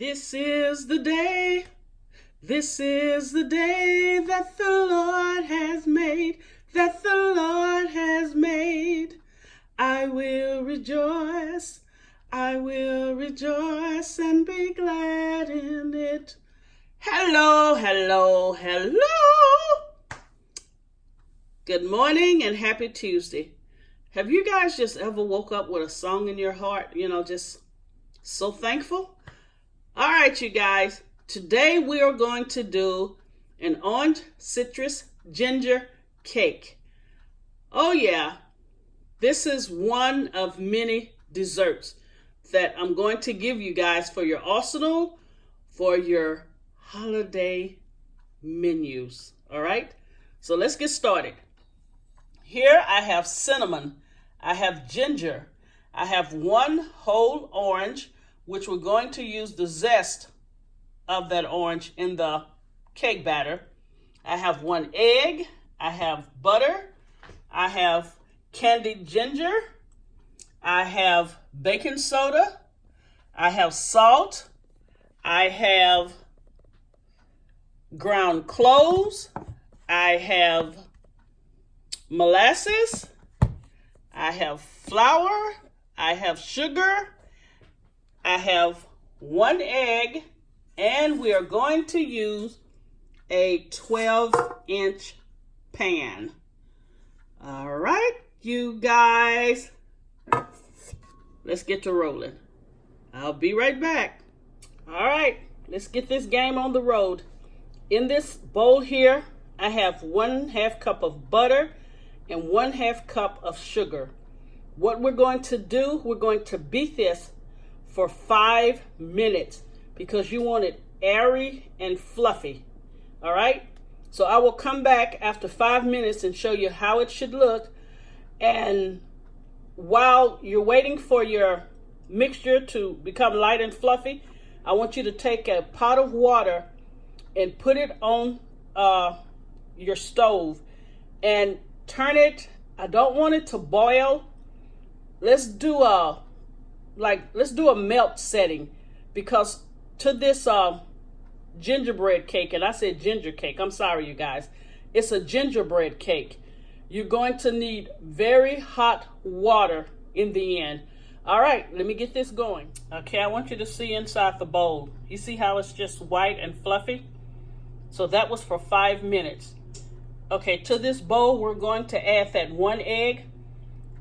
This is the day that the Lord has made, I will rejoice and be glad in it. Hello. Good morning and happy Tuesday. Have you guys just ever woke up with a song in your heart, just so thankful? All right, you guys, today we are going to do an orange citrus ginger cake. Oh yeah, this is one of many desserts that I'm going to give you guys for your arsenal, for your holiday menus. All right, so let's get started. Here I have cinnamon, I have ginger, I have one whole orange, which we're going to use the zest of that orange in the cake batter. I have one egg, I have butter, I have candied ginger, I have baking soda, I have salt, I have ground cloves, I have molasses, I have flour, I have sugar, I have one egg, and we are going to use a 12-inch pan. All right, you guys, let's get to rolling. I'll be right back. All right, let's get this game on the road. In this bowl here, I have 1/2 cup of butter and 1/2 cup of sugar. What we're going to do, we're going to beat this for 5 minutes because you want it airy and fluffy. All right, so I will come back after 5 minutes and show you how it should look. And while you're waiting for your mixture to become light and fluffy, I want you to take a pot of water and put it on your stove and turn it. I don't want it to boil. Let's do a melt setting, because to this gingerbread cake, and I said ginger cake, I'm sorry you guys, it's a gingerbread cake. You're going to need very hot water in the end. All right, let me get this going. Okay, I want you to see inside the bowl. You see how it's just white and fluffy? So that was for 5 minutes. Okay, to this bowl, we're going to add that one egg,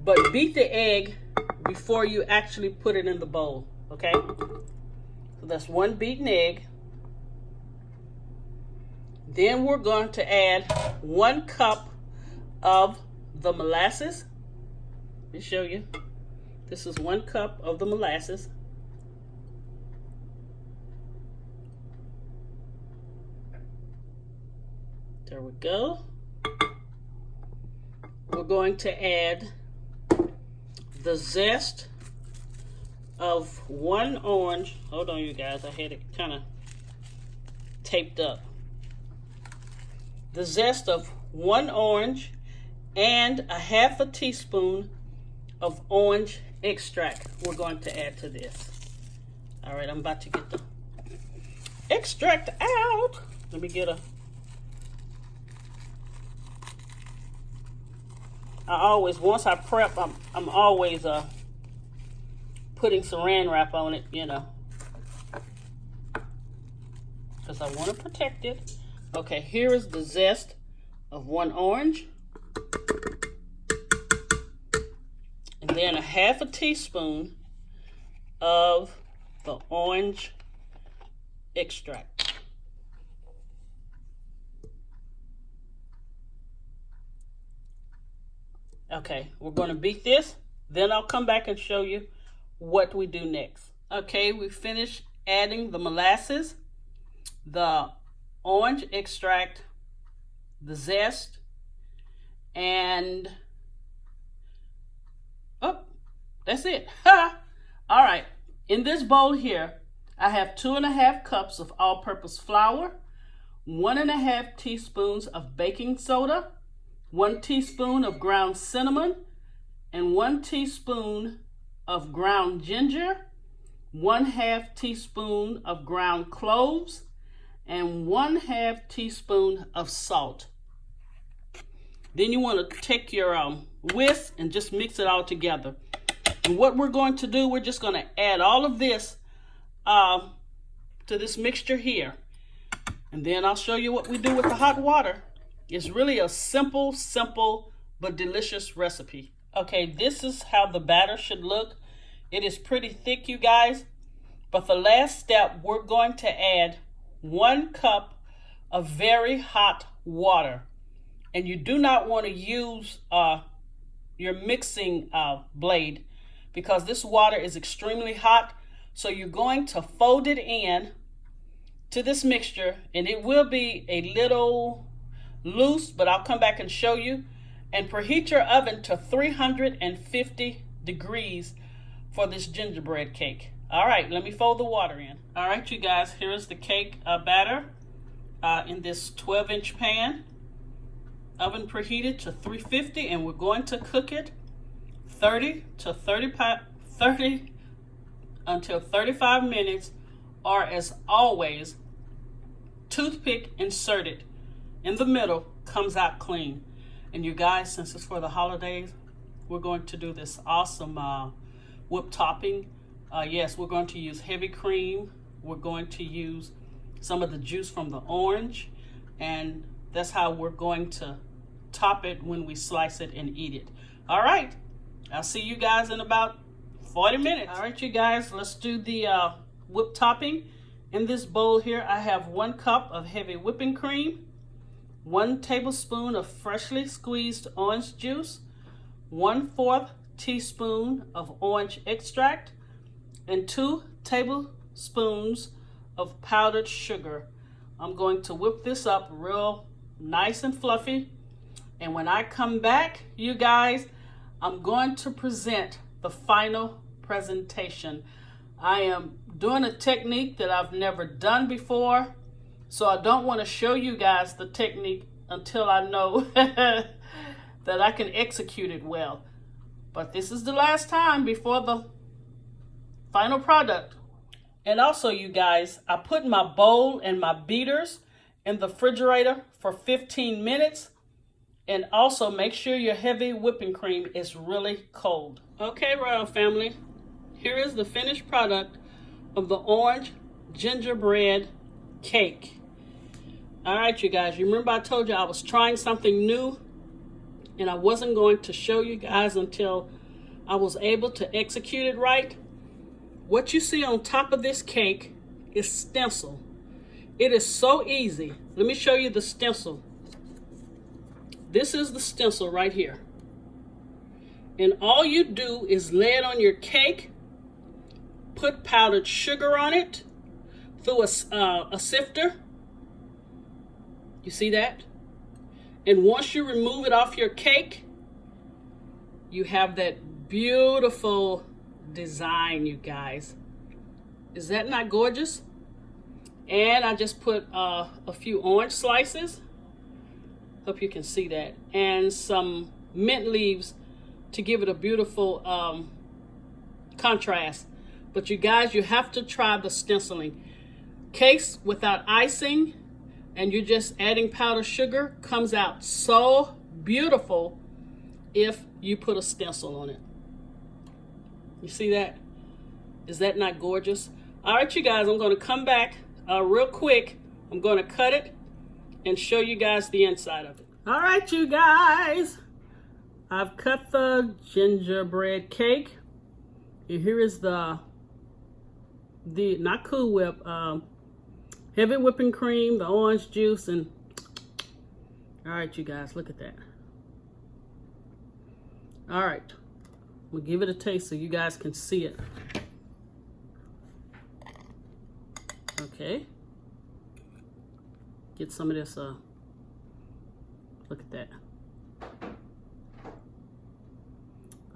but beat the egg before you actually put it in the bowl, okay? So that's one beaten egg. Then we're going to add 1 cup of the molasses. Let me show you. This is 1 cup of the molasses. There we go. We're going to add the zest of 1 orange. Hold on, you guys. I had it kind of taped up. The zest of 1 orange and 1/2 teaspoon of orange extract we're going to add to this. All right, I'm about to get the extract out. Let me get a... once I prep, I'm always putting saran wrap on it, because I want to protect it. Okay, here is the zest of 1 orange, and then 1/2 teaspoon of the orange extract. Okay, we're going to beat this. Then I'll come back and show you what we do next. Okay, we finished adding the molasses, the orange extract, the zest, and that's it. All right, in this bowl here, I have 2.5 cups of all-purpose flour, 1.5 teaspoons of baking soda, 1 teaspoon of ground cinnamon, and 1 teaspoon of ground ginger, 1/2 teaspoon of ground cloves, and 1/2 teaspoon of salt. Then you want to take your whisk and just mix it all together. And what we're going to do, we're just going to add all of this to this mixture here. And then I'll show you what we do with the hot water. It's really a simple but delicious recipe. Okay, this is how the batter should look. It is pretty thick, you guys. But the last step, we're going to add 1 cup of very hot water. And you do not want to use your mixing blade, because this water is extremely hot. So you're going to fold it in to this mixture, and it will be a little loose, but I'll come back and show you. And preheat your oven to 350 degrees for this gingerbread cake. All right, let me fold the water in. All right, you guys, here is the cake batter in this 12-inch pan. Oven preheated to 350, and we're going to cook it 30 until 35 minutes, or as always, toothpick inserted in the middle comes out clean. And you guys, since it's for the holidays, we're going to do this awesome whipped topping. Yes, we're going to use heavy cream. We're going to use some of the juice from the orange, and that's how we're going to top it when we slice it and eat it. All right, I'll see you guys in about 40 minutes. All right, you guys, let's do the whipped topping. In this bowl here, I have 1 cup of heavy whipping cream, 1 tablespoon of freshly squeezed orange juice, 1/4 teaspoon of orange extract, and 2 tablespoons of powdered sugar. I'm going to whip this up real nice and fluffy. And when I come back, you guys, I'm going to present the final presentation. I am doing a technique that I've never done before, so I don't want to show you guys the technique until I know that I can execute it well. But this is the last time before the final product. And also, you guys, I put my bowl and my beaters in the refrigerator for 15 minutes. And also make sure your heavy whipping cream is really cold. Okay, Royal Family, here is the finished product of the orange gingerbread cake. All right, you guys, you remember I told you I was trying something new, and I wasn't going to show you guys until I was able to execute it right. What you see on top of this cake is stencil. It is so easy. Let me show you the stencil. This is the stencil right here. And all you do is lay it on your cake, put powdered sugar on it through a sifter. You see that? And once you remove it off your cake, you have that beautiful design, you guys. Is that not gorgeous? And I just put a few orange slices. Hope you can see that. And some mint leaves to give it a beautiful contrast. But you guys, you have to try the stenciling. Cakes without icing, and you're just adding powdered sugar, comes out so beautiful if you put a stencil on it. You see that? Is that not gorgeous? All right, you guys, I'm going to come back real quick. I'm going to cut it and show you guys the inside of it. All right, you guys, I've cut the gingerbread cake. And here is the not Cool Whip, heavy whipping cream, the orange juice, and all right, you guys, look at that. All right, we'll give it a taste so you guys can see it. Okay, get some of this. Look at that.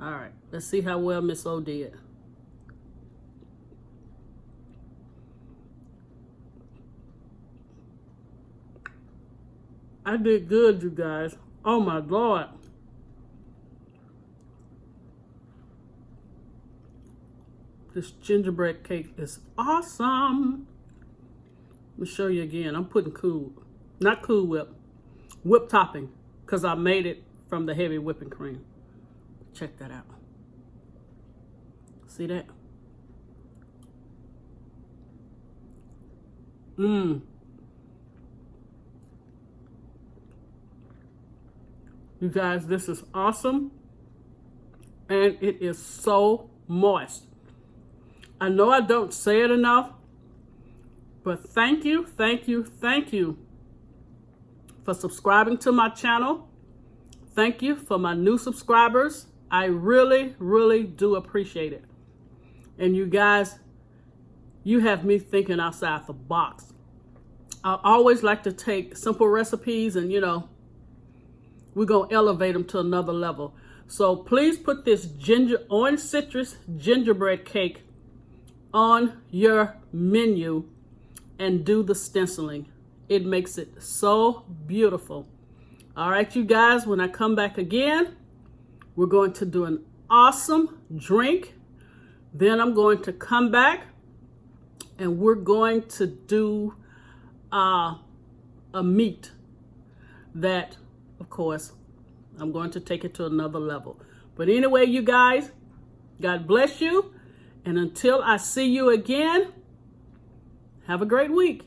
All right, let's see how well Miss O did. I did good, you guys. Oh my Lord. This gingerbread cake is awesome. Let me show you again. I'm putting not Cool Whip, whip topping, because I made it from the heavy whipping cream. Check that out. See that? You guys, this is awesome. And it is so moist. I know I don't say it enough, but thank you for subscribing to my channel. Thank you for my new subscribers. I really, really do appreciate it. And you guys, you have me thinking outside the box. I always like to take simple recipes and, we're going to elevate them to another level. So please put this orange citrus gingerbread cake on your menu and do the stenciling. It makes it so beautiful. All right, you guys, when I come back again, we're going to do an awesome drink. Then I'm going to come back and we're going to do a meat that, of course, I'm going to take it to another level. But anyway, you guys, God bless you. And until I see you again, have a great week.